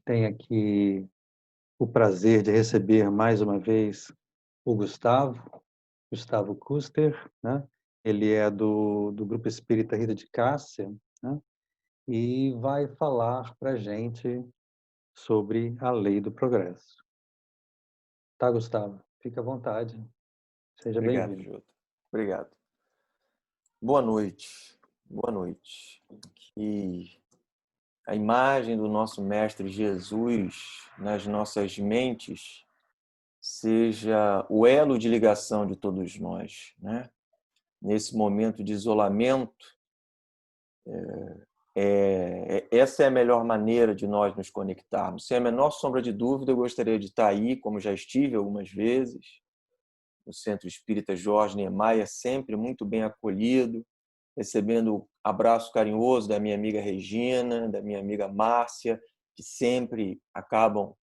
tem aqui o prazer de receber mais uma vez o Gustavo Kuster, né? Ele é do Grupo Espírita Rita de Cássia, né? E vai falar para a gente sobre a lei do progresso. Tá, Gustavo? Fica à vontade. Seja Obrigado, bem-vindo. Jota. Obrigado. Boa noite. Boa noite. Que a imagem do nosso Mestre Jesus nas nossas mentes seja o elo de ligação de todos nós, né? Nesse momento de isolamento, essa é a melhor maneira de nós nos conectarmos. Sem a menor sombra de dúvida, eu gostaria de estar aí, como já estive algumas vezes, no Centro Espírita Jorge Niemeyer, sempre muito bem acolhido, recebendo o abraço carinhoso da minha amiga Regina, da minha amiga Márcia, que sempre acabam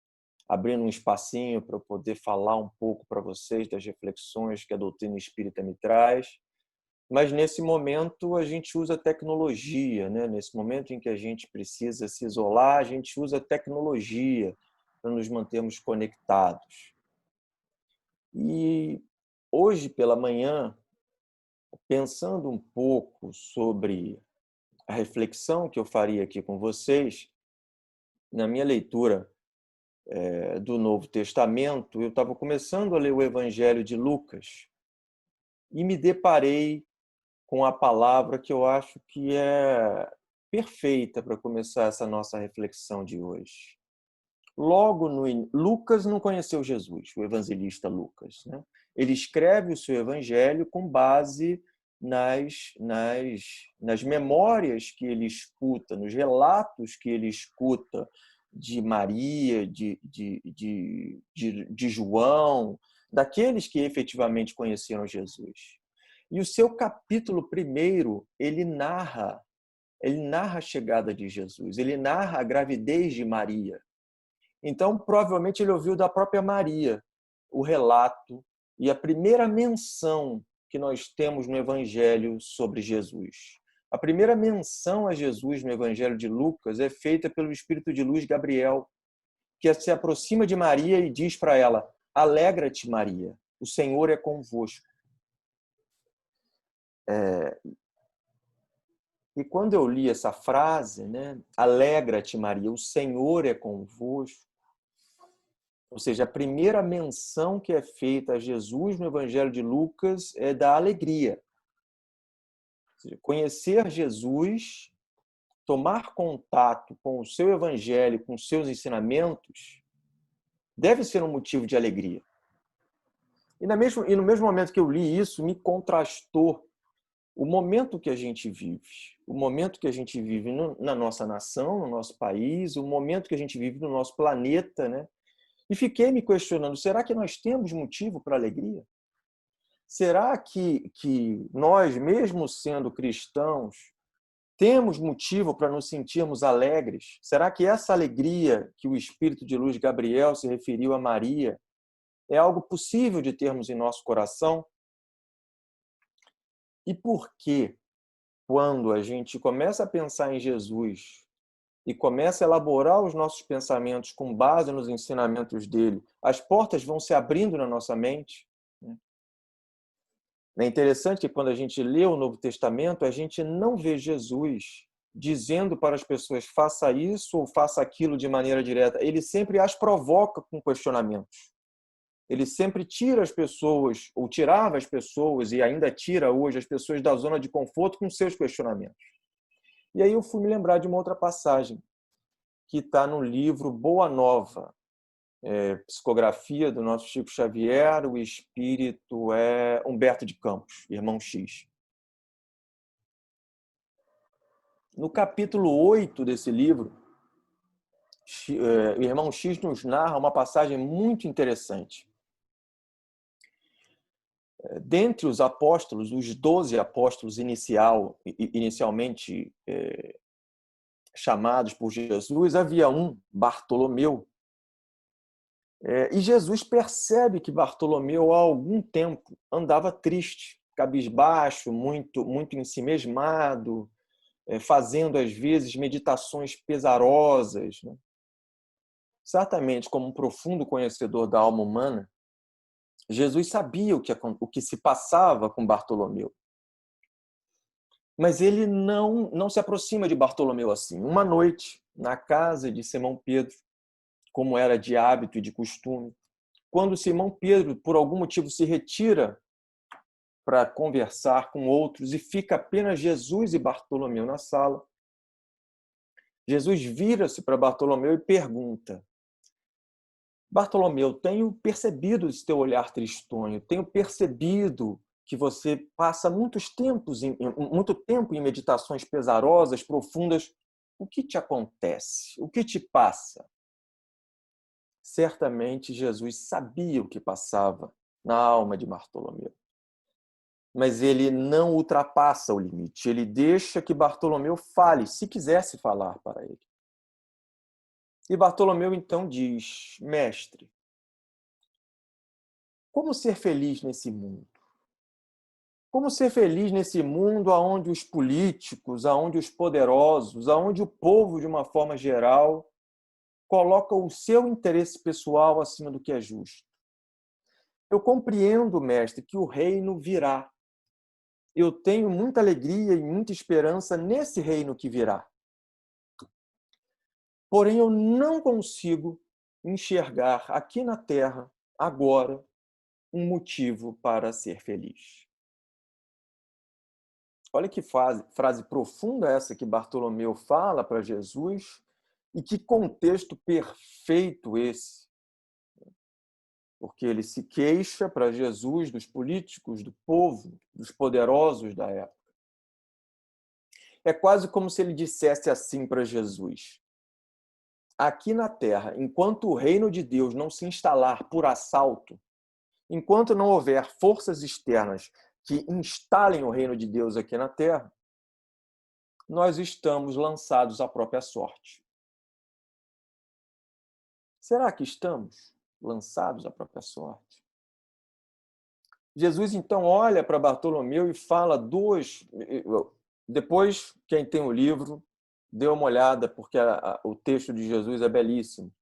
abrindo um espacinho para eu poder falar um pouco para vocês das reflexões que a doutrina espírita me traz. Mas nesse momento a gente usa tecnologia, né? Nesse momento em que a gente precisa se isolar, a gente usa tecnologia para nos mantermos conectados. E hoje pela manhã, pensando um pouco sobre a reflexão que eu faria aqui com vocês, na minha leitura do Novo Testamento, eu estava começando a ler o Evangelho de Lucas e me deparei com a palavra que eu acho que é perfeita para começar essa nossa reflexão de hoje. Logo Lucas não conheceu Jesus, o evangelista Lucas, né? Ele escreve o seu evangelho com base nas memórias que ele escuta, nos relatos que ele escuta de Maria, de João, daqueles que efetivamente conheceram Jesus. E o seu capítulo primeiro, ele narra a chegada de Jesus, ele narra a gravidez de Maria. Então, provavelmente, ele ouviu da própria Maria o relato e a primeira menção que nós temos no Evangelho sobre Jesus. A primeira menção a Jesus no Evangelho de Lucas é feita pelo Espírito de Luz Gabriel, que se aproxima de Maria e diz para ela: alegra-te, Maria, o Senhor é convosco. E quando eu li essa frase, né, alegra-te, Maria, o Senhor é convosco, ou seja, a primeira menção que é feita a Jesus no Evangelho de Lucas é da alegria. Ou seja, conhecer Jesus, tomar contato com o seu Evangelho, com os seus ensinamentos, deve ser um motivo de alegria. E no mesmo momento que eu li isso, me contrastou o momento que a gente vive. O momento que a gente vive na nossa nação, no nosso país, o momento que a gente vive no nosso planeta, né? E fiquei me questionando, será que nós temos motivo para alegria? Será que nós, mesmo sendo cristãos, temos motivo para nos sentirmos alegres? Será que essa alegria que o Espírito de Luz Gabriel se referiu a Maria é algo possível de termos em nosso coração? E por que, quando a gente começa a pensar em Jesus e começa a elaborar os nossos pensamentos com base nos ensinamentos dele, as portas vão se abrindo na nossa mente? É interessante que quando a gente lê o Novo Testamento, a gente não vê Jesus dizendo para as pessoas faça isso ou faça aquilo de maneira direta. Ele sempre as provoca com questionamentos. Ele sempre tira as pessoas, ou tirava as pessoas, e ainda tira hoje as pessoas da zona de conforto com seus questionamentos. E aí eu fui me lembrar de uma outra passagem que está no livro Boa Nova, psicografia do nosso Chico Xavier, o espírito é Humberto de Campos, irmão X. No capítulo 8 desse livro, o irmão X nos narra uma passagem muito interessante. Dentre os apóstolos, os 12 apóstolos inicialmente chamados por Jesus, havia um, Bartolomeu. E Jesus percebe que Bartolomeu, há algum tempo, andava triste, cabisbaixo, muito, muito ensimesmado, fazendo, às vezes, meditações pesarosas, né? Certamente, como um profundo conhecedor da alma humana, Jesus sabia o que se passava com Bartolomeu. Mas ele não se aproxima de Bartolomeu assim. Uma noite, na casa de Simão Pedro, como era de hábito e de costume, quando Simão Pedro, por algum motivo, se retira para conversar com outros e fica apenas Jesus e Bartolomeu na sala, Jesus vira-se para Bartolomeu e pergunta: Bartolomeu, tenho percebido esse teu olhar tristonho, tenho percebido que você passa muito tempo em meditações pesarosas, profundas. O que te acontece? O que te passa? Certamente Jesus sabia o que passava na alma de Bartolomeu. Mas ele não ultrapassa o limite. Ele deixa que Bartolomeu fale, se quisesse falar para ele. E Bartolomeu então diz: Mestre, como ser feliz nesse mundo? Como ser feliz nesse mundo onde os políticos, onde os poderosos, onde o povo, de uma forma geral, coloca o seu interesse pessoal acima do que é justo? Eu compreendo, mestre, que o reino virá. Eu tenho muita alegria e muita esperança nesse reino que virá. Porém, eu não consigo enxergar aqui na Terra, agora, um motivo para ser feliz. Olha que frase profunda essa que Bartolomeu fala para Jesus e que contexto perfeito esse. Porque ele se queixa para Jesus dos políticos, do povo, dos poderosos da época. É quase como se ele dissesse assim para Jesus: aqui na Terra, enquanto o reino de Deus não se instalar por assalto, enquanto não houver forças externas que instalem o reino de Deus aqui na Terra, nós estamos lançados à própria sorte. Será que estamos lançados à própria sorte? Jesus então olha para Bartolomeu e fala duas. Depois, quem tem o livro, dê uma olhada, porque o texto de Jesus é belíssimo.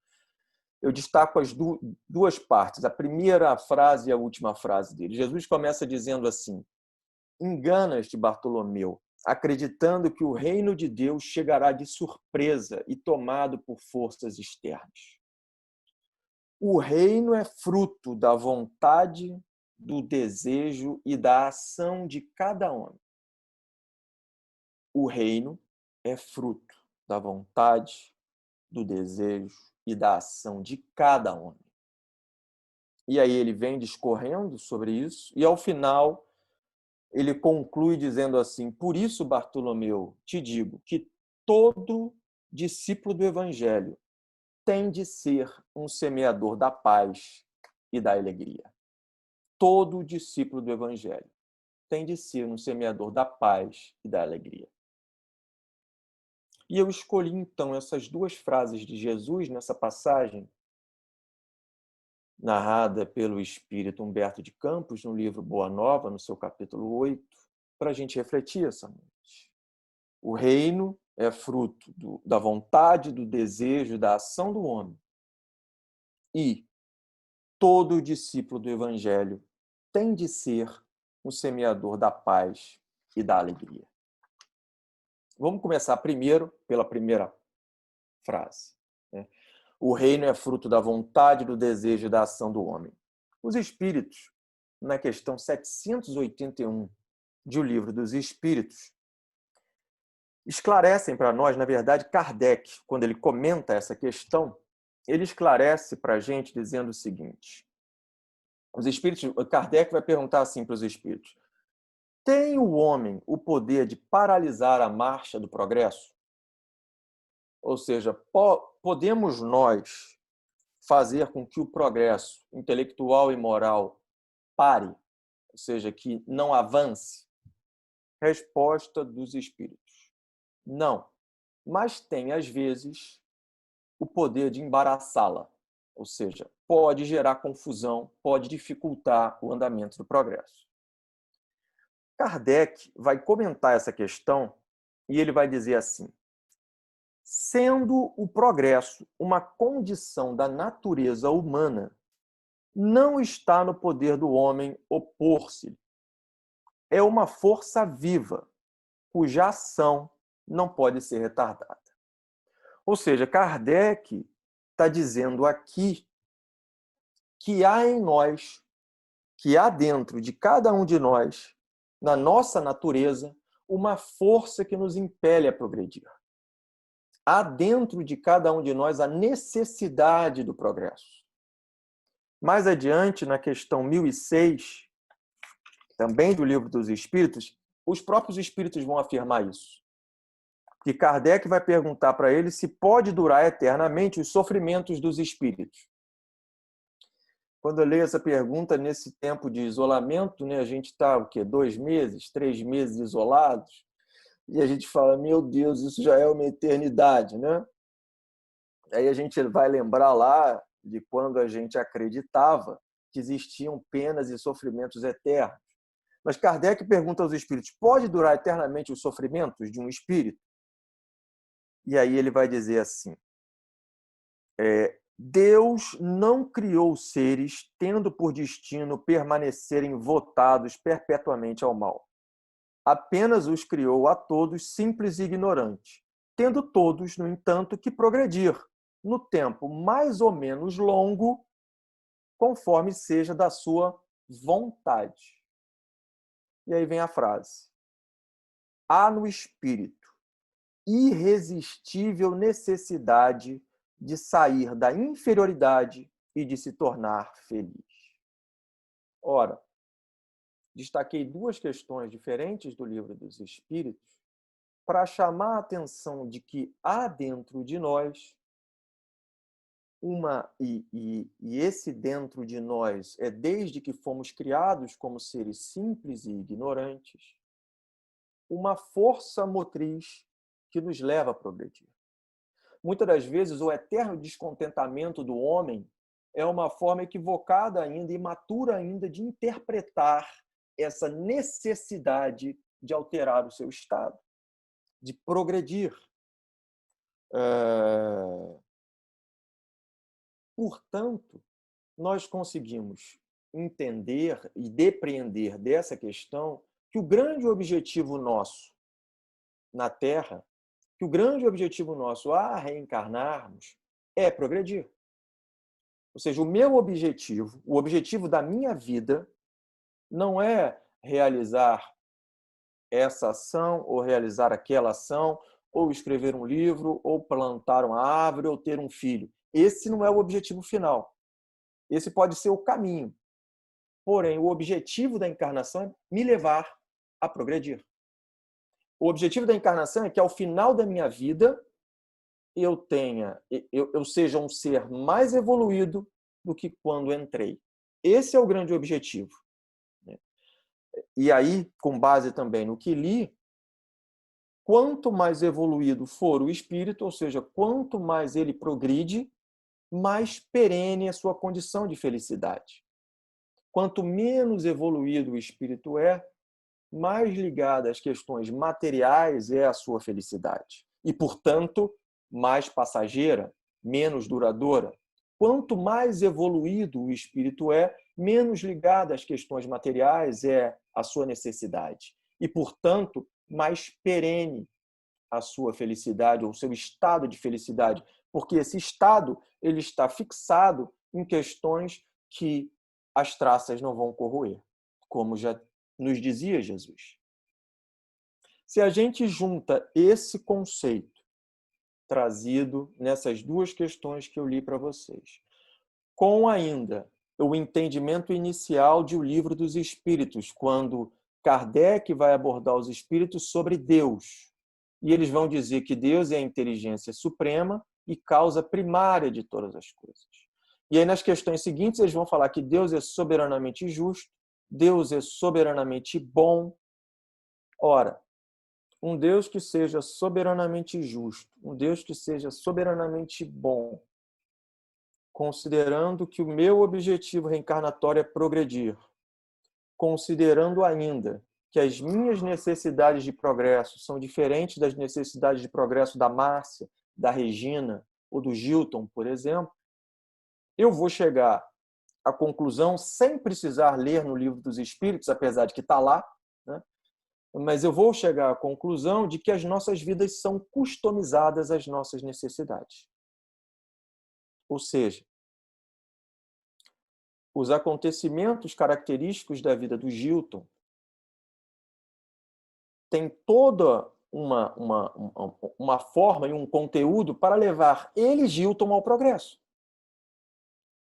Eu destaco as duas partes, a primeira frase e a última frase dele. Jesus começa dizendo assim: enganas-te, Bartolomeu, acreditando que o reino de Deus chegará de surpresa e tomado por forças externas. O reino é fruto da vontade, do desejo e da ação de cada homem. O reino é fruto da vontade, do desejo e da ação de cada homem. E aí ele vem discorrendo sobre isso e, ao final, ele conclui dizendo assim: por isso, Bartolomeu, te digo que todo discípulo do Evangelho tem de ser um semeador da paz e da alegria. Todo discípulo do Evangelho tem de ser um semeador da paz e da alegria. E eu escolhi, então, essas duas frases de Jesus nessa passagem, narrada pelo espírito Humberto de Campos, no livro Boa Nova, no seu capítulo 8, para a gente refletir essa noite. O reino é fruto da vontade, do desejo, da ação do homem. E todo discípulo do Evangelho tem de ser um semeador da paz e da alegria. Vamos começar primeiro pela primeira frase. O reino é fruto da vontade, do desejo e da ação do homem. Os Espíritos, na questão 781 de O Livro dos Espíritos, esclarecem para nós, na verdade, Kardec, quando ele comenta essa questão, ele esclarece para a gente dizendo o seguinte: os espíritos, Kardec vai perguntar assim para os espíritos: tem o homem o poder de paralisar a marcha do progresso? Ou seja, podemos nós fazer com que o progresso intelectual e moral pare, ou seja, que não avance? Resposta dos espíritos: não, mas tem, às vezes, o poder de embaraçá-la, ou seja, pode gerar confusão, pode dificultar o andamento do progresso. Kardec vai comentar essa questão e ele vai dizer assim: Sendo o progresso uma condição da natureza humana, não está no poder do homem opor-se. É uma força viva, cuja ação não pode ser retardada. Ou seja, Kardec está dizendo aqui que há em nós, que há dentro de cada um de nós, na nossa natureza, uma força que nos impele a progredir. Há dentro de cada um de nós a necessidade do progresso. Mais adiante, na questão 1006, também do Livro dos Espíritos, os próprios espíritos vão afirmar isso. Que Kardec vai perguntar para ele se pode durar eternamente os sofrimentos dos espíritos. Quando eu leio essa pergunta, nesse tempo de isolamento, né, a gente está, 2 meses, 3 meses isolados, e a gente fala, meu Deus, isso já é uma eternidade, né? Aí a gente vai lembrar lá de quando a gente acreditava que existiam penas e sofrimentos eternos. Mas Kardec pergunta aos espíritos, pode durar eternamente os sofrimentos de um espírito? E aí ele vai dizer assim, Deus não criou seres tendo por destino permanecerem votados perpetuamente ao mal. Apenas os criou a todos simples e ignorantes, tendo todos, no entanto, que progredir, no tempo mais ou menos longo, conforme seja da sua vontade. E aí vem a frase. Há no espírito irresistível necessidade de sair da inferioridade e de se tornar feliz. Ora, destaquei 2 questões diferentes do Livro dos Espíritos para chamar a atenção de que há dentro de nós e esse dentro de nós é desde que fomos criados como seres simples e ignorantes, uma força motriz que nos leva a progredir. Muitas das vezes, o eterno descontentamento do homem é uma forma equivocada ainda, imatura ainda, de interpretar essa necessidade de alterar o seu estado, de progredir. Portanto, nós conseguimos entender e depreender dessa questão que o grande objetivo nosso na Terra, que o grande objetivo nosso a reencarnarmos é progredir. Ou seja, o meu objetivo, o objetivo da minha vida, não é realizar essa ação, ou realizar aquela ação, ou escrever um livro, ou plantar uma árvore, ou ter um filho. Esse não é o objetivo final. Esse pode ser o caminho. Porém, o objetivo da encarnação é me levar a progredir. O objetivo da encarnação é que, ao final da minha vida, eu seja um ser mais evoluído do que quando entrei. Esse é o grande objetivo. E aí, com base também no que li, quanto mais evoluído for o espírito, ou seja, quanto mais ele progride, mais perene é a sua condição de felicidade. Quanto menos evoluído o espírito é, mais ligada às questões materiais é a sua felicidade. E, portanto, mais passageira, menos duradoura. Quanto mais evoluído o espírito é, menos ligado às questões materiais é a sua necessidade. E, portanto, mais perene a sua felicidade, ou o seu estado de felicidade. Porque esse estado ele está fixado em questões que as traças não vão corroer, como já nos dizia Jesus. Se a gente junta esse conceito trazido nessas 2 questões que eu li para vocês, com ainda o entendimento inicial de O Livro dos Espíritos, quando Kardec vai abordar os espíritos sobre Deus, e eles vão dizer que Deus é a inteligência suprema e causa primária de todas as coisas. E aí, nas questões seguintes, eles vão falar que Deus é soberanamente justo, Deus é soberanamente bom. Ora, um Deus que seja soberanamente justo, um Deus que seja soberanamente bom, considerando que o meu objetivo reencarnatório é progredir, considerando ainda que as minhas necessidades de progresso são diferentes das necessidades de progresso da Márcia, da Regina ou do Gilton, por exemplo, eu vou chegar à conclusão, sem precisar ler no Livro dos Espíritos, apesar de que está lá, né? Mas eu vou chegar à conclusão de que as nossas vidas são customizadas às nossas necessidades. Ou seja, os acontecimentos característicos da vida do Gilton têm toda uma forma e um conteúdo para levar ele, Gilton, ao progresso.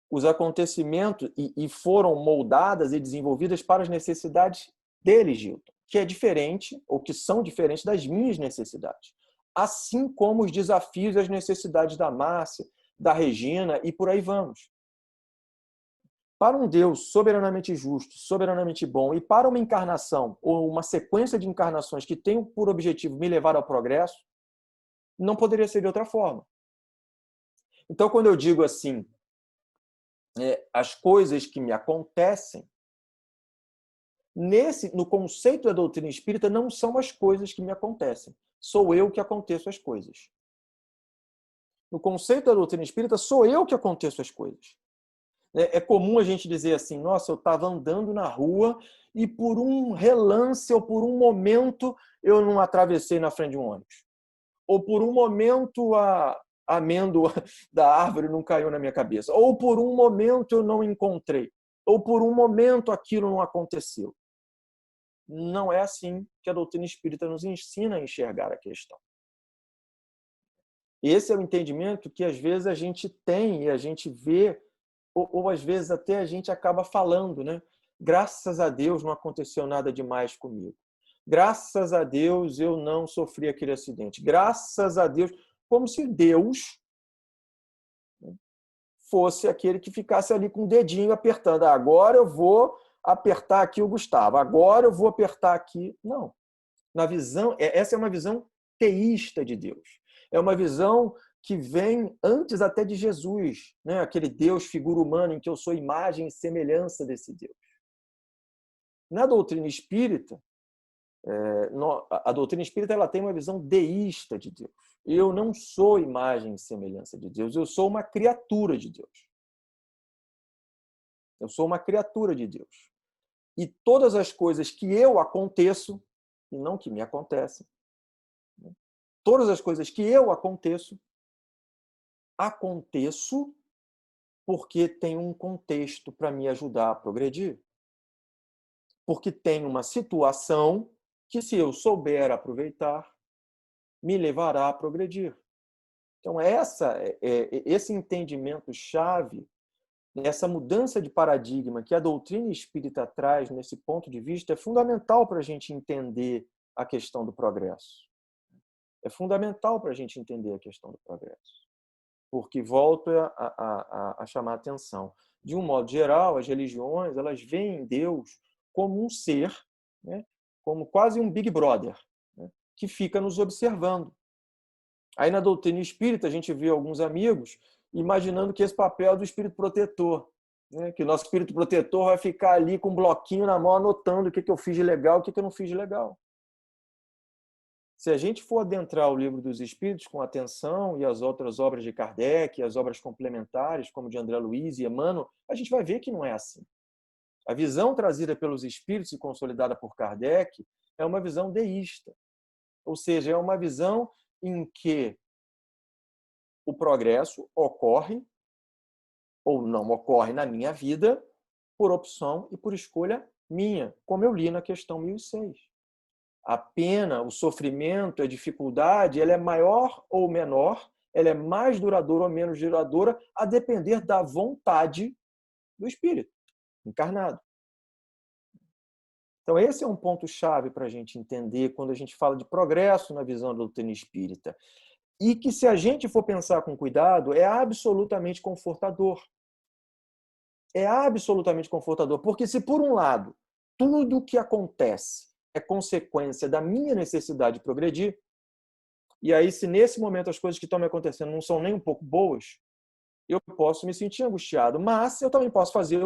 Os acontecimentos e foram moldadas e desenvolvidas para as necessidades dele, Gilton, que é diferente, ou que são diferentes das minhas necessidades. Assim como os desafios e as necessidades da Márcia, da Regina e por aí vamos. Para um Deus soberanamente justo, soberanamente bom, e para uma encarnação ou uma sequência de encarnações que tem por objetivo me levar ao progresso, não poderia ser de outra forma. Então, quando eu digo assim, as coisas que me acontecem, no conceito da doutrina espírita, não são as coisas que me acontecem. Sou eu que aconteço as coisas. No conceito da doutrina espírita, sou eu que aconteço as coisas. É comum a gente dizer assim, nossa, eu estava andando na rua e por um relance ou por um momento eu não atravessei na frente de um ônibus. Ou por um momento a amêndoa da árvore não caiu na minha cabeça. Ou por um momento eu não encontrei. Ou por um momento aquilo não aconteceu. Não é assim que a doutrina espírita nos ensina a enxergar a questão. Esse é o entendimento que às vezes a gente tem e a gente vê, ou às vezes até a gente acaba falando, né? Graças a Deus não aconteceu nada demais comigo. Graças a Deus eu não sofri aquele acidente. Graças a Deus, como se Deus fosse aquele que ficasse ali com o dedinho apertando. Agora eu vou apertar aqui o Gustavo. Agora eu vou apertar aqui. Não. Essa é uma visão teísta de Deus. É uma visão que vem antes até de Jesus, né? Aquele Deus, figura humana, em que eu sou imagem e semelhança desse Deus. Na doutrina espírita, a doutrina espírita ela tem uma visão deísta de Deus. Eu não sou imagem e semelhança de Deus, eu sou uma criatura de Deus. Eu sou uma criatura de Deus. E todas as coisas que eu aconteço, e não que me acontecem, todas as coisas que eu aconteço porque tem um contexto para me ajudar a progredir. Porque tem uma situação que, se eu souber aproveitar, me levará a progredir. Então, esse entendimento-chave, essa mudança de paradigma que a doutrina espírita traz nesse ponto de vista é fundamental para a gente entender a questão do progresso. É fundamental para a gente entender a questão do progresso. Porque, volto a chamar a atenção, de um modo geral, as religiões elas veem Deus como um ser, né, como quase um Big Brother, né, que fica nos observando. Aí na doutrina espírita a gente vê alguns amigos imaginando que esse papel é do espírito protetor, né, que o nosso espírito protetor vai ficar ali com um bloquinho na mão anotando o que eu fiz de legal, o que eu não fiz de legal. Se a gente for adentrar o Livro dos Espíritos com atenção e as outras obras de Kardec, as obras complementares, como de André Luiz e Emmanuel, a gente vai ver que não é assim. A visão trazida pelos Espíritos e consolidada por Kardec é uma visão deísta. Ou seja, é uma visão em que o progresso ocorre ou não ocorre na minha vida por opção e por escolha minha, como eu li na questão 1006. A pena, o sofrimento, a dificuldade, ela é maior ou menor, ela é mais duradoura ou menos duradoura, a depender da vontade do espírito encarnado. Então, esse é um ponto-chave para a gente entender quando a gente fala de progresso na visão da doutrina espírita. E que, se a gente for pensar com cuidado, é absolutamente confortador. É absolutamente confortador. Porque se, por um lado, tudo o que acontece é consequência da minha necessidade de progredir, e aí, se nesse momento as coisas que estão me acontecendo não são nem um pouco boas, eu posso me sentir angustiado. Mas eu também posso fazer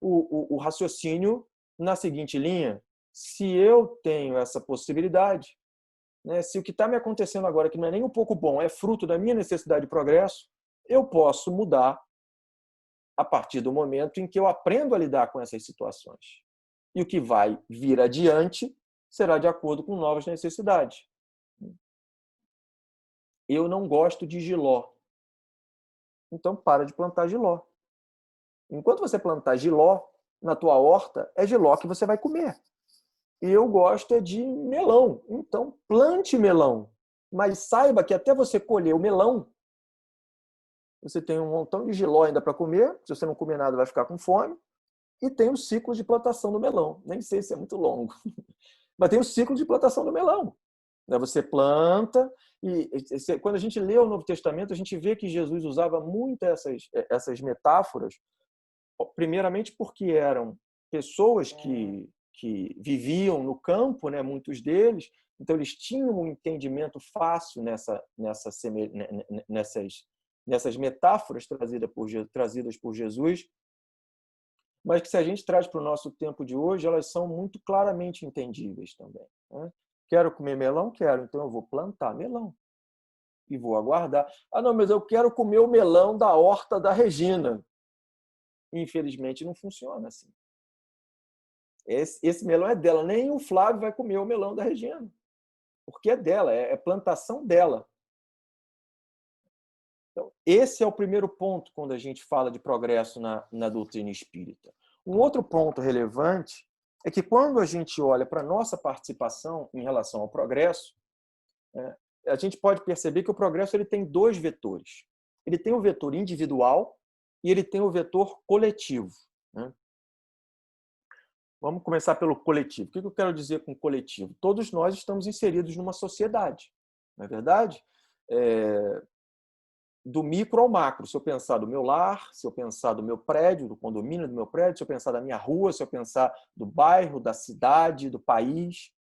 o raciocínio na seguinte linha: se eu tenho essa possibilidade, né? Se o que está me acontecendo agora, que não é nem um pouco bom, é fruto da minha necessidade de progresso, eu posso mudar a partir do momento em que eu aprendo a lidar com essas situações. E o que vai vir adiante será de acordo com novas necessidades. Eu não gosto de jiló. Então, para de plantar jiló. Enquanto você plantar jiló na tua horta, é jiló que você vai comer. E eu gosto de melão. Então, plante melão. Mas saiba que até você colher o melão, você tem um montão de jiló ainda para comer. Se você não comer nada, vai ficar com fome. E tem o ciclo de plantação do melão. Nem sei se é muito longo. Mas tem o ciclo de plantação do melão. Você planta, e quando a gente lê o Novo Testamento, a gente vê que Jesus usava muito essas metáforas, primeiramente porque eram pessoas que viviam no campo, né, muitos deles, então eles tinham um entendimento fácil nessas metáforas trazidas por Jesus, mas que se a gente traz para o nosso tempo de hoje, elas são muito claramente entendíveis também, né? Quero comer melão? Quero. Então eu vou plantar melão e vou aguardar. Ah, não, mas eu quero comer o melão da horta da Regina. Infelizmente não funciona assim. Esse melão é dela. Nem o Flávio vai comer o melão da Regina, porque é dela, é plantação dela. Então, esse é o primeiro ponto quando a gente fala de progresso na doutrina espírita. Um outro ponto relevante é que quando a gente olha para a nossa participação em relação ao progresso, a gente pode perceber que o progresso ele tem dois vetores. Ele tem o vetor individual e ele tem o vetor coletivo, né? Vamos começar pelo coletivo. O que eu quero dizer com coletivo? Todos nós estamos inseridos numa sociedade, não é verdade? Do micro ao macro. Se eu pensar do meu lar, se eu pensar do meu prédio, do condomínio do meu prédio, se eu pensar da minha rua, se eu pensar do bairro, da cidade, do país.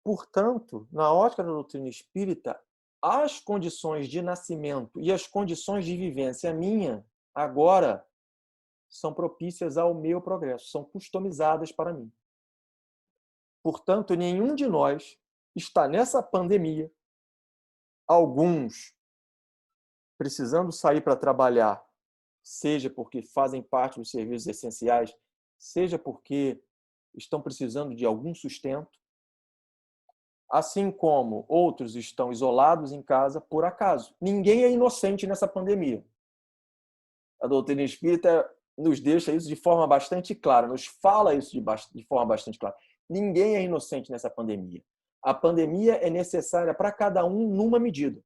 Portanto, na ótica da doutrina espírita, as condições de nascimento e as condições de vivência minha, agora, são propícias ao meu progresso, são customizadas para mim. Portanto, nenhum de nós está nessa pandemia, alguns precisando sair para trabalhar, seja porque fazem parte dos serviços essenciais, seja porque estão precisando de algum sustento, assim como outros estão isolados em casa por acaso. Ninguém é inocente nessa pandemia. A doutrina espírita nos deixa isso de forma bastante clara, nos fala isso de forma bastante clara. Ninguém é inocente nessa pandemia. A pandemia é necessária para cada um numa medida.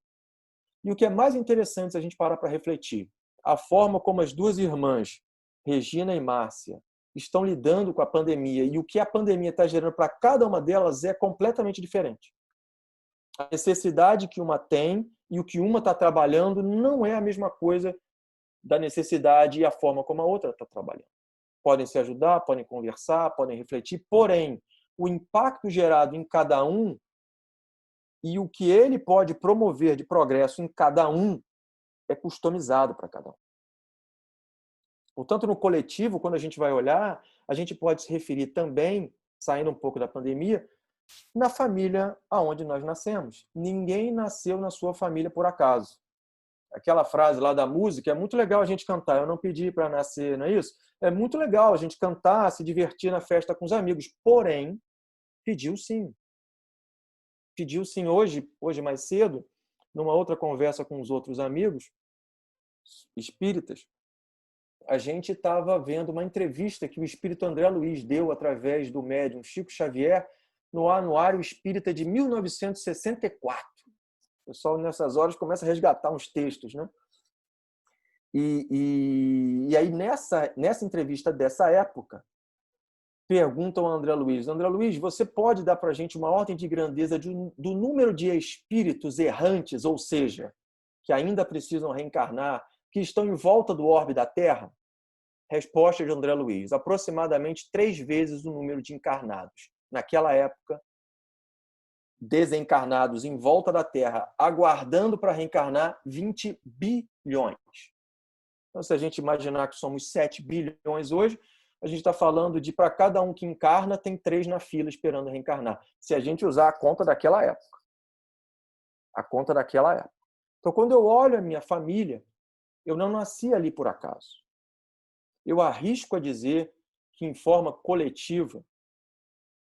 E o que é mais interessante se a gente parar para refletir, a forma como as duas irmãs, Regina e Márcia, estão lidando com a pandemia e o que a pandemia está gerando para cada uma delas é completamente diferente. A necessidade que uma tem e o que uma está trabalhando não é a mesma coisa da necessidade e a forma como a outra está trabalhando. Podem se ajudar, podem conversar, podem refletir, porém, o impacto gerado em cada um e o que ele pode promover de progresso em cada um é customizado para cada um. Portanto, no coletivo, quando a gente vai olhar, a gente pode se referir também, saindo um pouco da pandemia, na família aonde nós nascemos. Ninguém nasceu na sua família por acaso. Aquela frase lá da música, é muito legal a gente cantar. Eu não pedi para nascer, não é isso? É muito legal a gente cantar, se divertir na festa com os amigos. Porém, pediu sim. Pediu sim hoje mais cedo, numa outra conversa com os outros amigos espíritas, a gente estava vendo uma entrevista que o espírito André Luiz deu através do médium Chico Xavier no Anuário Espírita de 1964. O pessoal, nessas horas, começa a resgatar uns textos, né? E aí, nessa entrevista dessa época, perguntam ao André Luiz: André Luiz, você pode dar para a gente uma ordem de grandeza do número de espíritos errantes, ou seja, que ainda precisam reencarnar, que estão em volta do orbe da Terra? Resposta de André Luiz: aproximadamente 3 vezes o número de encarnados. Naquela época, desencarnados em volta da Terra, aguardando para reencarnar 20 bilhões. Então, se a gente imaginar que somos 7 bilhões hoje, a gente está falando de para cada um que encarna, tem 3 na fila esperando reencarnar. Se a gente usar a conta daquela época. A conta daquela época. Então, quando eu olho a minha família, eu não nasci ali por acaso. Eu arrisco a dizer que, em forma coletiva,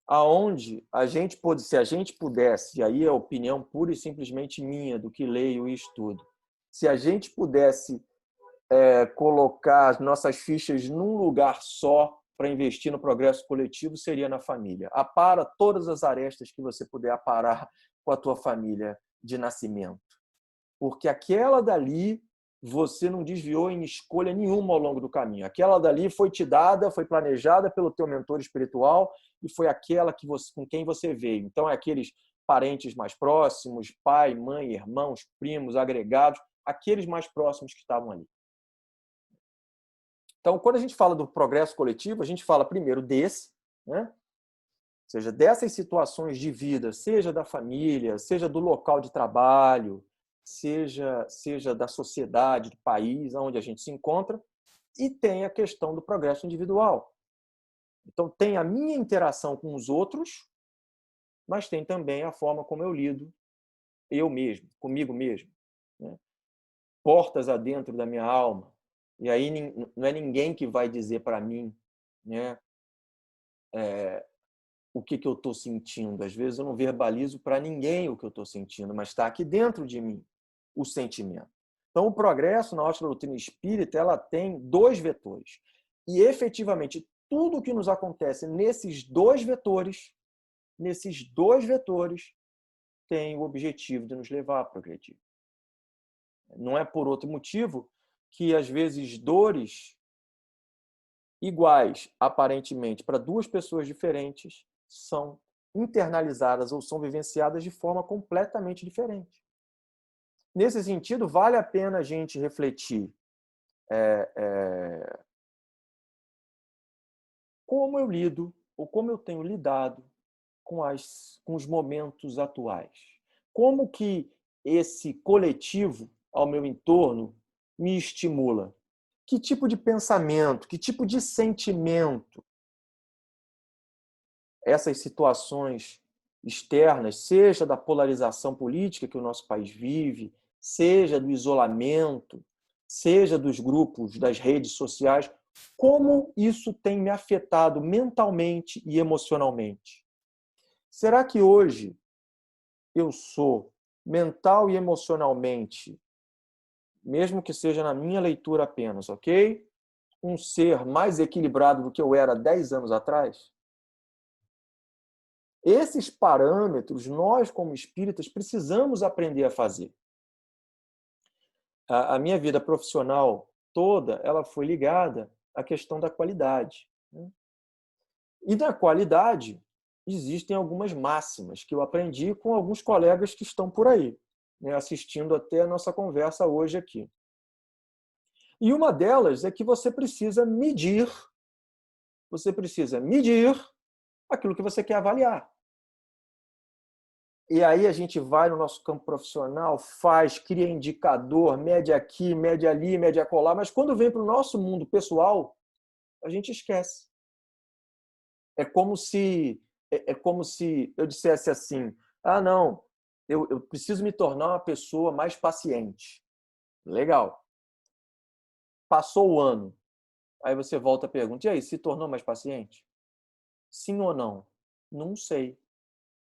aonde se a gente pudesse, e aí é a opinião pura e simplesmente minha, do que leio e estudo, se a gente pudesse colocar as nossas fichas num lugar só para investir no progresso coletivo, seria na família. Apara todas as arestas que você puder aparar com a tua família de nascimento. Porque aquela dali você não desviou em escolha nenhuma ao longo do caminho. Aquela dali foi te dada, foi planejada pelo teu mentor espiritual e foi aquela com quem você veio. Então, é aqueles parentes mais próximos, pai, mãe, irmãos, primos, agregados, aqueles mais próximos que estavam ali. Então, quando a gente fala do progresso coletivo, a gente fala primeiro desse, né? Ou seja, dessas situações de vida, seja da família, seja do local de trabalho, seja da sociedade, do país onde a gente se encontra, e tem a questão do progresso individual. Então, tem a minha interação com os outros, mas tem também a forma como eu lido eu mesmo, comigo mesmo, né? Portas adentro da minha alma. E aí não é ninguém que vai dizer para mim, né, o que eu estou sentindo. Às vezes eu não verbalizo para ninguém o que eu estou sentindo, mas está aqui dentro de mim o sentimento. Então, o progresso na ótica da doutrina espírita, ela tem 2 vetores. E, efetivamente, tudo o que nos acontece nesses 2 vetores, tem o objetivo de nos levar a progredir. Não é por outro motivo que, às vezes, dores iguais, aparentemente, para 2 pessoas diferentes, são internalizadas ou são vivenciadas de forma completamente diferente. Nesse sentido, vale a pena a gente refletir como eu lido ou como eu tenho lidado com os momentos atuais. Como que esse coletivo ao meu entorno me estimula? Que tipo de pensamento, que tipo de sentimento essas situações externas, seja da polarização política que o nosso país vive, seja do isolamento, seja dos grupos, das redes sociais, como isso tem me afetado mentalmente e emocionalmente? Será que hoje eu sou mental e emocionalmente, mesmo que seja na minha leitura apenas, ok? Um ser mais equilibrado do que eu era 10 anos atrás? Esses parâmetros, nós, como espíritas, precisamos aprender a fazer. A minha vida profissional toda, ela foi ligada à questão da qualidade. E na qualidade, existem algumas máximas que eu aprendi com alguns colegas que estão por aí, né, assistindo até a nossa conversa hoje aqui. E uma delas é que você precisa medir aquilo que você quer avaliar. E aí a gente vai no nosso campo profissional, cria indicador, mede aqui, mede ali, mede acolá, mas quando vem para o nosso mundo pessoal, a gente esquece. É como se eu dissesse assim: ah, não, eu preciso me tornar uma pessoa mais paciente. Legal. Passou o ano. Aí você volta a pergunta: e aí, se tornou mais paciente? Sim ou não? Não sei.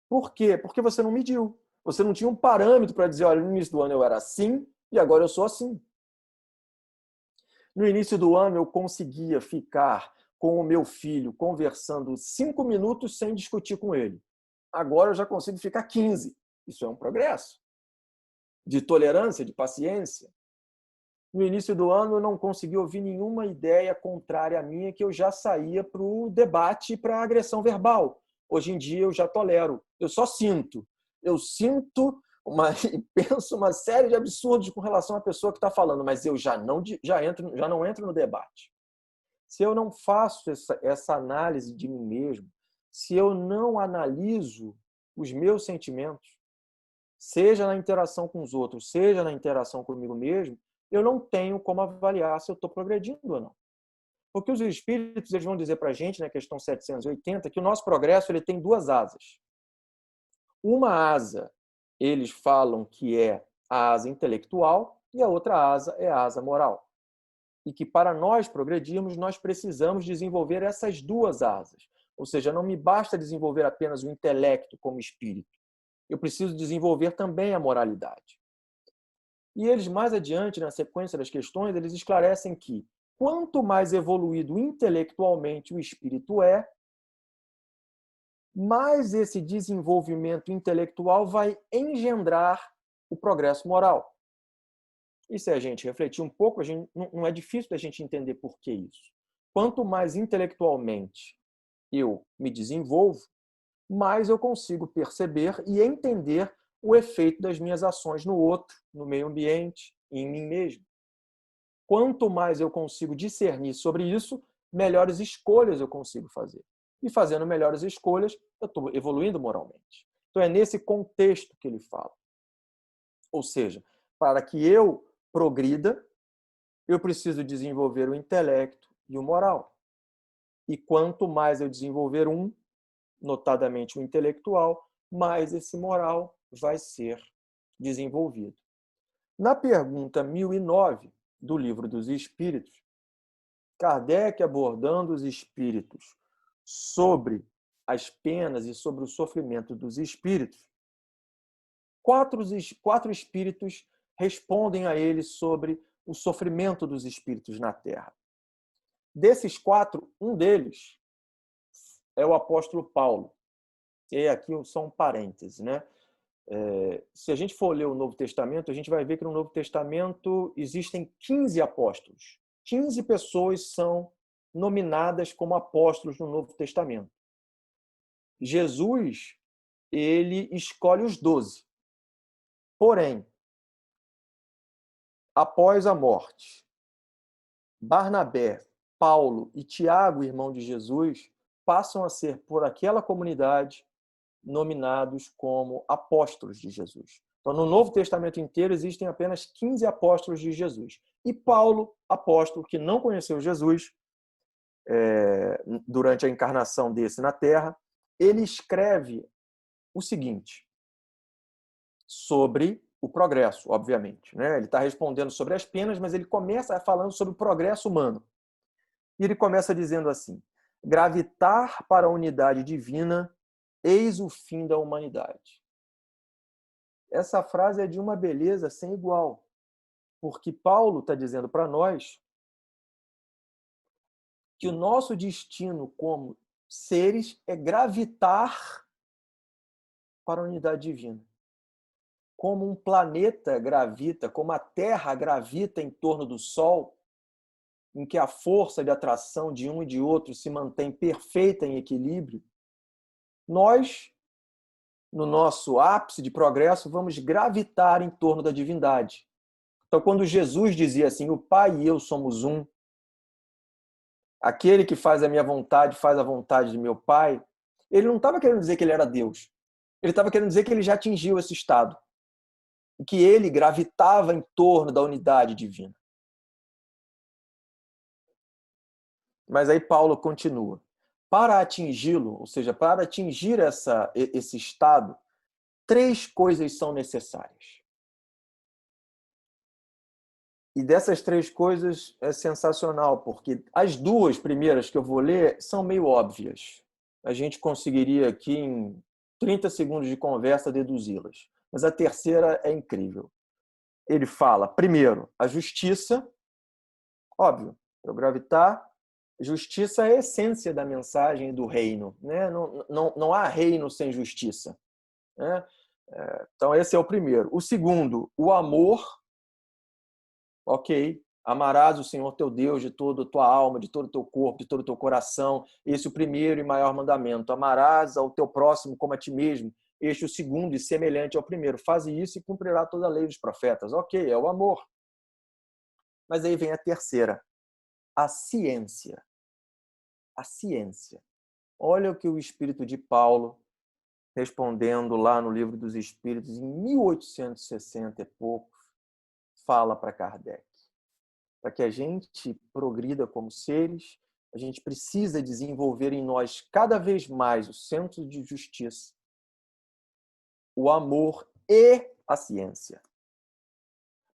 Por quê? Porque você não mediu. Você não tinha um parâmetro para dizer: olha, no início do ano eu era assim e agora eu sou assim. No início do ano eu conseguia ficar com o meu filho conversando 5 minutos sem discutir com ele. Agora eu já consigo ficar 15. Isso é um progresso. De tolerância, de paciência. No início do ano eu não consegui ouvir nenhuma ideia contrária à minha, que eu já saía para o debate e para a agressão verbal. Hoje em dia eu já tolero. Eu só sinto. Eu sinto e penso uma série de absurdos com relação à pessoa que está falando, mas eu já não entro no debate. Se eu não faço essa análise de mim mesmo, se eu não analiso os meus sentimentos, seja na interação com os outros, seja na interação comigo mesmo, eu não tenho como avaliar se eu estou progredindo ou não. Porque os espíritos eles vão dizer para a gente, na questão 780, que o nosso progresso ele tem duas asas. Uma asa, eles falam que é a asa intelectual, e a outra asa é a asa moral. E que para nós progredirmos, nós precisamos desenvolver essas duas asas. Ou seja, não me basta desenvolver apenas o intelecto como espírito. Eu preciso desenvolver também a moralidade. E eles, mais adiante, na sequência das questões, eles esclarecem que quanto mais evoluído intelectualmente o espírito é, mais esse desenvolvimento intelectual vai engendrar o progresso moral. E se a gente refletir um pouco, não é difícil da gente entender por que isso. Quanto mais intelectualmente eu me desenvolvo, mais eu consigo perceber e entender o efeito das minhas ações no outro, no meio ambiente e em mim mesmo. Quanto mais eu consigo discernir sobre isso, melhores escolhas eu consigo fazer. E fazendo melhores escolhas, eu estou evoluindo moralmente. Então é nesse contexto que ele fala. Ou seja, para que eu progrida, eu preciso desenvolver o intelecto e o moral. E quanto mais eu desenvolver um, notadamente o intelectual, mais esse moral vai ser desenvolvido. Na pergunta 1009 do Livro dos Espíritos, Kardec, abordando os espíritos sobre as penas e sobre o sofrimento dos espíritos, quatro espíritos respondem a ele sobre o sofrimento dos espíritos na Terra. Desses quatro, um deles é o apóstolo Paulo. E aqui só um parêntese, né? Se a gente for ler o Novo Testamento, a gente vai ver que no Novo Testamento existem 15 apóstolos. 15 pessoas são nominadas como apóstolos no Novo Testamento. Jesus, ele escolhe os 12. Porém, após a morte, Barnabé, Paulo e Tiago, irmão de Jesus, passam a ser, por aquela comunidade, nominados como apóstolos de Jesus. Então, no Novo Testamento inteiro, existem apenas 15 apóstolos de Jesus. E Paulo, apóstolo que não conheceu Jesus durante a encarnação desse na Terra, ele escreve o seguinte sobre o progresso, obviamente. Né? Ele está respondendo sobre as penas, mas ele começa falando sobre o progresso humano. E ele começa dizendo assim: gravitar para a unidade divina, eis o fim da humanidade. Essa frase é de uma beleza sem igual, porque Paulo está dizendo para nós que o nosso destino como seres é gravitar para a unidade divina. Como um planeta gravita, como a Terra gravita em torno do Sol, em que a força de atração de um e de outro se mantém perfeita em equilíbrio, nós, no nosso ápice de progresso, vamos gravitar em torno da divindade. Então, quando Jesus dizia assim, o Pai e eu somos um, aquele que faz a minha vontade, faz a vontade de meu Pai, ele não estava querendo dizer que ele era Deus. Ele estava querendo dizer que ele já atingiu esse estado. E que ele gravitava em torno da unidade divina. Mas aí Paulo continua. Para atingi-lo, ou seja, para atingir esse estado, 3 coisas são necessárias. E dessas 3 coisas é sensacional, porque as 2 primeiras que eu vou ler são meio óbvias. A gente conseguiria aqui em 30 segundos de conversa deduzi-las. Mas a terceira é incrível. Ele fala, primeiro, a justiça. Óbvio, eu gravitar. Justiça é a essência da mensagem do reino. Né? Não há reino sem justiça. Né? Então, esse é o primeiro. O segundo, o amor. Ok, amarás o Senhor teu Deus de toda a tua alma, de todo o teu corpo, de todo o teu coração. Esse é o primeiro e maior mandamento. Amarás ao teu próximo como a ti mesmo. Este é o segundo e semelhante ao primeiro. Faze isso e cumprirá toda a lei dos profetas. Ok, é o amor. Mas aí vem a terceira, a ciência. A ciência. Olha o que o Espírito de Paulo, respondendo lá no Livro dos Espíritos, em 1860 e pouco, fala para Kardec. para que a gente progrida como seres, a gente precisa desenvolver em nós cada vez mais o senso de justiça, o amor e a ciência.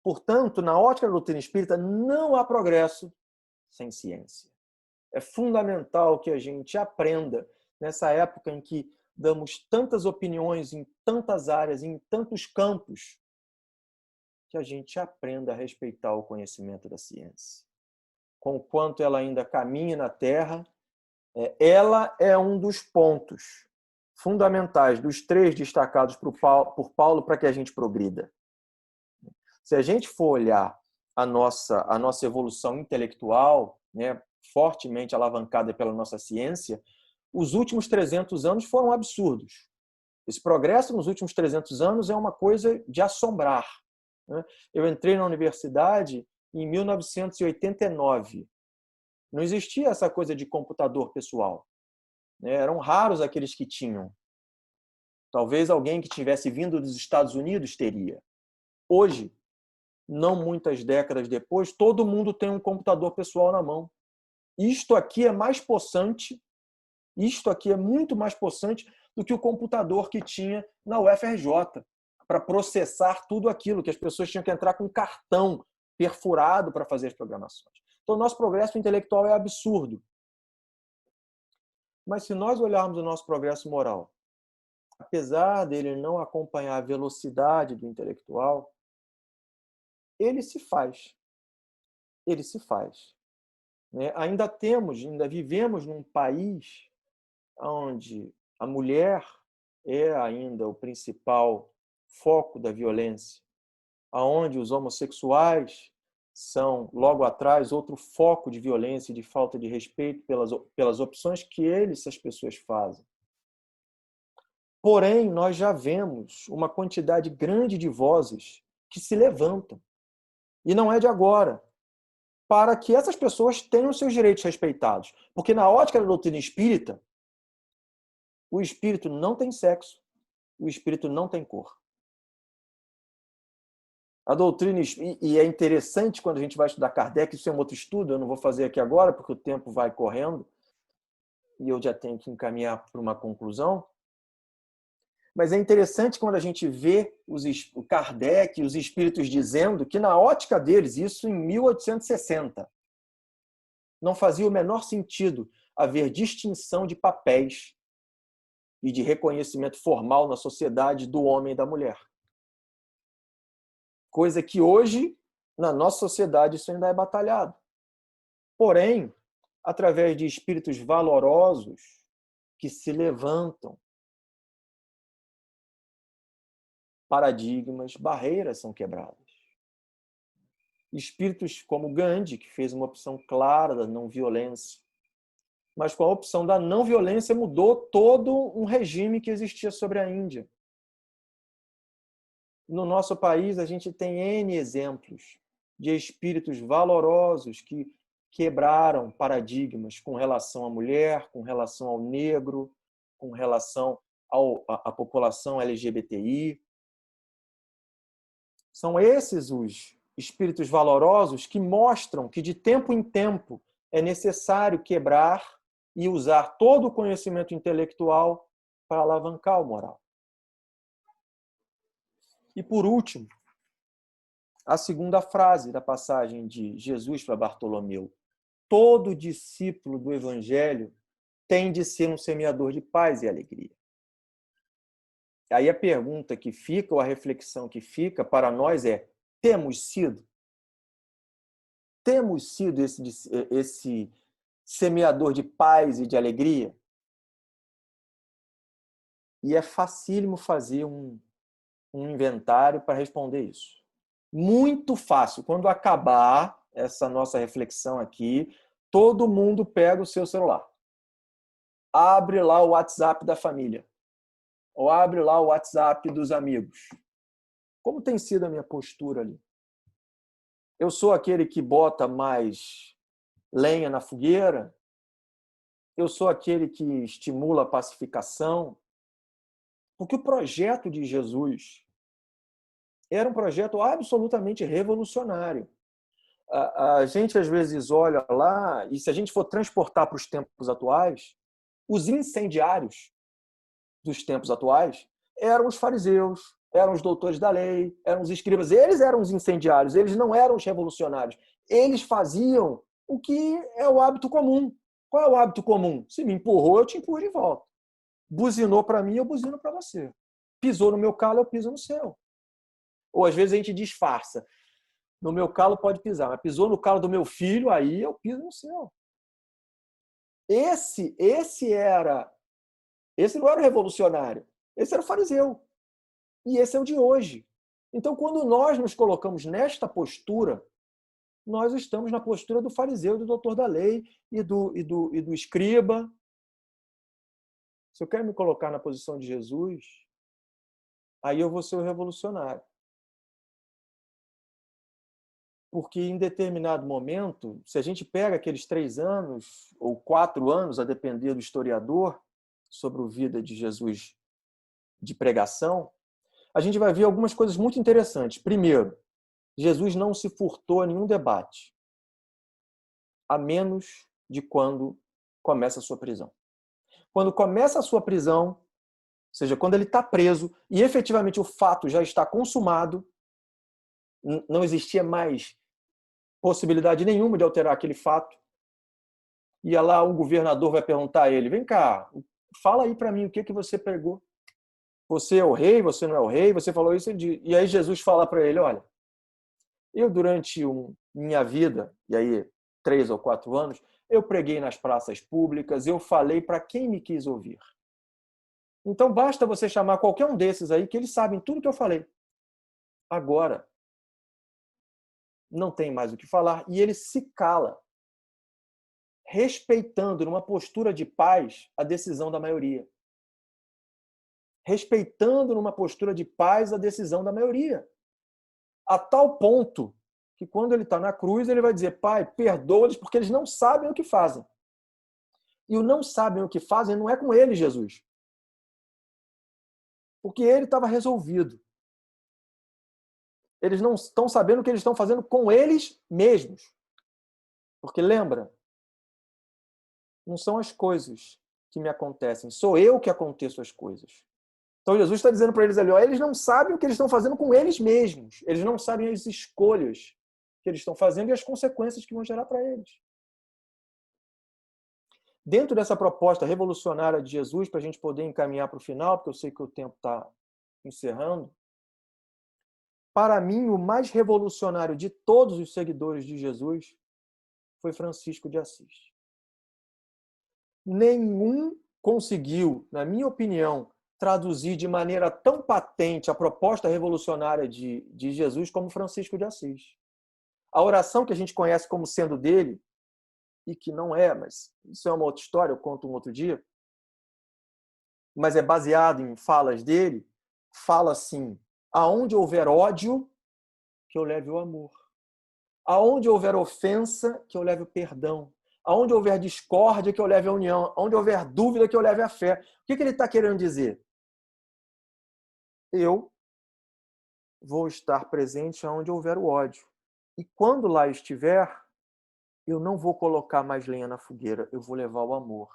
Portanto, na ótica da doutrina espírita, não há progresso sem ciência. É fundamental que a gente aprenda, nessa época em que damos tantas opiniões em tantas áreas, em tantos campos, que a gente aprenda a respeitar o conhecimento da ciência. Conquanto ela ainda caminha na Terra, ela é um dos pontos fundamentais, dos 3 destacados por Paulo, para que a gente progrida. Se a gente for olhar a nossa evolução intelectual, né, fortemente alavancada pela nossa ciência, os últimos 300 anos foram absurdos. Esse progresso nos últimos 300 anos é uma coisa de assombrar. Eu entrei na universidade em 1989. Não existia essa coisa de computador pessoal. Eram raros aqueles que tinham. Talvez alguém que tivesse vindo dos Estados Unidos teria. Hoje, não muitas décadas depois, todo mundo tem um computador pessoal na mão. Isto aqui é mais possante, isto aqui é muito mais possante do que o computador que tinha na UFRJ, para processar tudo aquilo, que as pessoas tinham que entrar com um cartão perfurado para fazer as programações. Então, o nosso progresso intelectual é absurdo. Mas se nós olharmos o nosso progresso moral, apesar dele não acompanhar a velocidade do intelectual, ele se faz. Ele se faz. Ainda vivemos num país onde a mulher é ainda o principal foco da violência, onde os homossexuais são, logo atrás, outro foco de violência e de falta de respeito pelas opções que essas pessoas fazem. Porém, nós já vemos uma quantidade grande de vozes que se levantam, e não é de agora, para que essas pessoas tenham seus direitos respeitados. Porque na ótica da doutrina espírita, o espírito não tem sexo, o espírito não tem cor. A doutrina, e é interessante quando a gente vai estudar Kardec, isso é um outro estudo, eu não vou fazer aqui agora, porque o tempo vai correndo, e eu já tenho que encaminhar para uma conclusão. Mas é interessante quando a gente vê o Kardec e os espíritos dizendo que, na ótica deles, isso em 1860, não fazia o menor sentido haver distinção de papéis e de reconhecimento formal na sociedade do homem e da mulher. Coisa que hoje, na nossa sociedade, isso ainda é batalhado. Porém, através de espíritos valorosos que se levantam, paradigmas, barreiras são quebradas. Espíritos como Gandhi, que fez uma opção clara da não violência, mas com a opção da não violência mudou todo um regime que existia sobre a Índia. No nosso país, a gente tem N exemplos de espíritos valorosos que quebraram paradigmas com relação à mulher, com relação ao negro, com relação à população LGBTI. São esses os espíritos valorosos que mostram que, de tempo em tempo, é necessário quebrar e usar todo o conhecimento intelectual para alavancar o moral. E, por último, a segunda frase da passagem de Jesus para Bartolomeu. Todo discípulo do Evangelho tem de ser um semeador de paz e alegria. Aí a pergunta que fica, ou a reflexão que fica para nós é: temos sido? Temos sido esse semeador de paz e de alegria? E é facílimo fazer um inventário para responder isso. Muito fácil. Quando acabar essa nossa reflexão aqui, todo mundo pega o seu celular. Abre lá o WhatsApp da família. Ou abre lá o WhatsApp dos amigos. Como tem sido a minha postura ali? Eu sou aquele que bota mais lenha na fogueira? Eu sou aquele que estimula a pacificação? Porque o projeto de Jesus era um projeto absolutamente revolucionário. A gente, às vezes, olha lá, e se a gente for transportar para os tempos atuais, os incendiários dos tempos atuais eram os fariseus, eram os doutores da lei, eram os escribas. Eles eram os incendiários, eles não eram os revolucionários. Eles faziam o que é o hábito comum. Qual é o hábito comum? Se me empurrou, eu te empurro de volta. Buzinou para mim, eu buzino para você. Pisou no meu calo, eu piso no seu. Ou às vezes a gente disfarça. No meu calo pode pisar, mas pisou no calo do meu filho, aí eu piso no seu. Esse não era o revolucionário, esse era o fariseu. E esse é o de hoje. Então, quando nós nos colocamos nesta postura, nós estamos na postura do fariseu, do doutor da lei e do escriba. Se eu quero me colocar na posição de Jesus, aí eu vou ser o revolucionário. Porque em determinado momento, se a gente pega aqueles 3 anos ou 4 anos, a depender do historiador, sobre a vida de Jesus de pregação, a gente vai ver algumas coisas muito interessantes. Primeiro, Jesus não se furtou a nenhum debate, a menos de quando começa a sua prisão. Quando começa a sua prisão, ou seja, quando ele está preso e efetivamente o fato já está consumado, não existia mais possibilidade nenhuma de alterar aquele fato. E lá um governador vai perguntar a ele: vem cá, fala aí para mim o que você pregou. Você é o rei, você não é o rei, você falou isso. E aí Jesus fala para ele: olha, eu durante minha vida, e aí 3 ou 4 anos, eu preguei nas praças públicas, eu falei para quem me quis ouvir. Então basta você chamar qualquer um desses aí que eles sabem tudo que eu falei. Agora, não tem mais o que falar e ele se cala, respeitando numa postura de paz a decisão da maioria. Respeitando numa postura de paz a decisão da maioria. A tal ponto que quando ele está na cruz, ele vai dizer: Pai, perdoa-lhes porque eles não sabem o que fazem. E o não sabem o que fazem não é com ele, Jesus. Porque ele estava resolvido. Eles não estão sabendo o que eles estão fazendo com eles mesmos. Porque lembra, não são as coisas que me acontecem, sou eu que aconteço as coisas. Então Jesus está dizendo para eles ali, ó, eles não sabem o que eles estão fazendo com eles mesmos. Eles não sabem as escolhas que eles estão fazendo e as consequências que vão gerar para eles. Dentro dessa proposta revolucionária de Jesus, para a gente poder encaminhar para o final, porque eu sei que o tempo está encerrando, para mim, o mais revolucionário de todos os seguidores de Jesus foi Francisco de Assis. Nenhum conseguiu, na minha opinião, traduzir de maneira tão patente a proposta revolucionária de Jesus como Francisco de Assis. A oração que a gente conhece como sendo dele, e que não é, mas isso é uma outra história, eu conto um outro dia, mas é baseado em falas dele, fala assim: aonde houver ódio, que eu leve o amor. Aonde houver ofensa, que eu leve o perdão. Aonde houver discórdia, que eu leve a união. Aonde houver dúvida, que eu leve a fé. O que ele está querendo dizer? Eu vou estar presente aonde houver o ódio. E quando lá estiver, eu não vou colocar mais lenha na fogueira, eu vou levar o amor.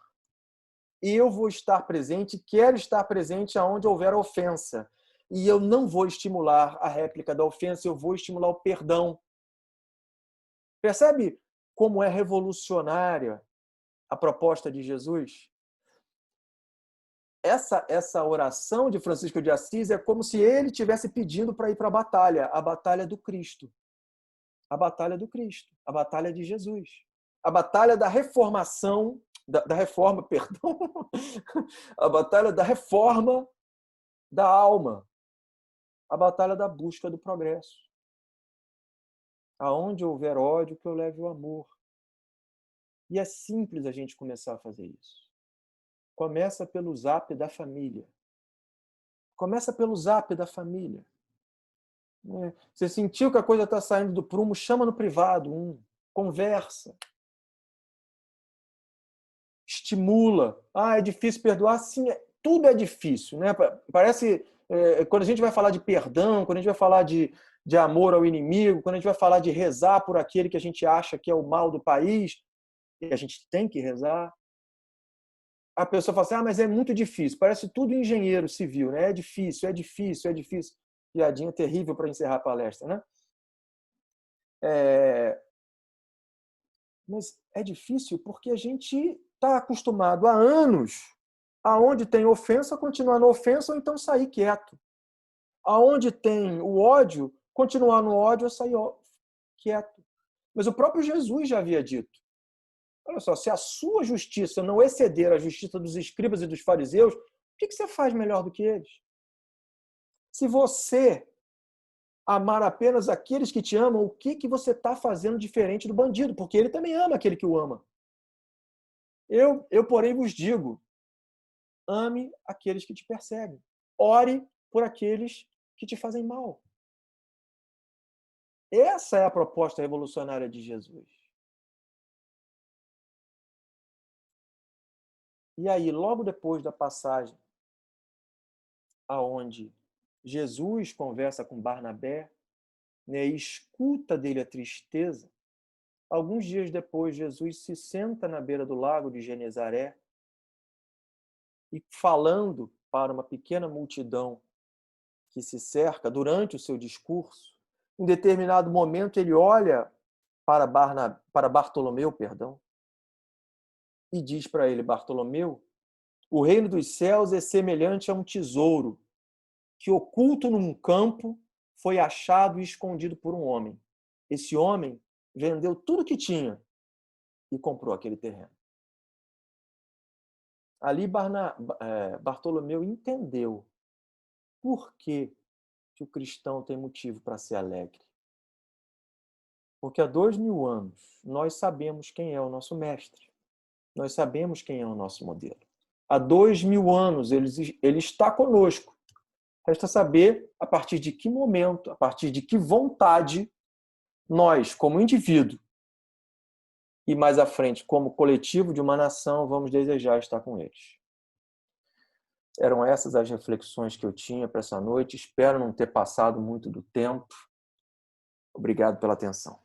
E eu vou estar presente, quero estar presente aonde houver ofensa. E eu não vou estimular a réplica da ofensa, eu vou estimular o perdão. Percebe como é revolucionária a proposta de Jesus? Essa oração de Francisco de Assis é como se ele estivesse pedindo para ir para a batalha do Cristo. A batalha do Cristo, a batalha de Jesus. A batalha da reformação, da reforma, perdão, a batalha da reforma da alma, a batalha da busca do progresso. Aonde houver ódio, que eu leve o amor. E é simples a gente começar a fazer isso. Começa pelo zap da família. Começa pelo zap da família. Você sentiu que a coisa está saindo do prumo, chama no privado, conversa. Estimula. Ah, é difícil perdoar? Sim, tudo é difícil. Né? Parece Quando a gente vai falar de perdão, quando a gente vai falar de amor ao inimigo, quando a gente vai falar de rezar por aquele que a gente acha que é o mal do país, e a gente tem que rezar, a pessoa fala assim, mas é muito difícil, parece tudo engenheiro civil, né? É difícil, é difícil, é difícil. Piadinha terrível para encerrar a palestra, né? Mas é difícil porque a gente está acostumado há anos, aonde tem ofensa, continuar na ofensa ou então sair quieto. Aonde tem o ódio, continuar no ódio ou sair quieto. Mas o próprio Jesus já havia dito, olha só, se a sua justiça não exceder a justiça dos escribas e dos fariseus, o que você faz melhor do que eles? Se você amar apenas aqueles que te amam, o que você está fazendo diferente do bandido? Porque ele também ama aquele que o ama. Porém, vos digo, ame aqueles que te perseguem. Ore por aqueles que te fazem mal. Essa é a proposta revolucionária de Jesus. E aí, logo depois da passagem aonde Jesus conversa com Barnabé, né, e escuta dele a tristeza, alguns dias depois, Jesus se senta na beira do lago de Genezaré e, falando para uma pequena multidão que se cerca durante o seu discurso, em determinado momento ele olha para Bartolomeu, e diz para ele, Bartolomeu, o reino dos céus é semelhante a um tesouro que, oculto num campo, foi achado e escondido por um homem. Esse homem vendeu tudo que tinha e comprou aquele terreno. Ali Bartolomeu entendeu por que o cristão tem motivo para ser alegre. Porque há 2000 anos nós sabemos quem é o nosso mestre. Nós sabemos quem é o nosso modelo. Há 2000 anos ele está conosco. Resta saber a partir de que momento, a partir de que vontade nós, como indivíduo, e mais à frente, como coletivo de uma nação, vamos desejar estar com eles. Eram essas as reflexões que eu tinha para essa noite. Espero não ter passado muito do tempo. Obrigado pela atenção.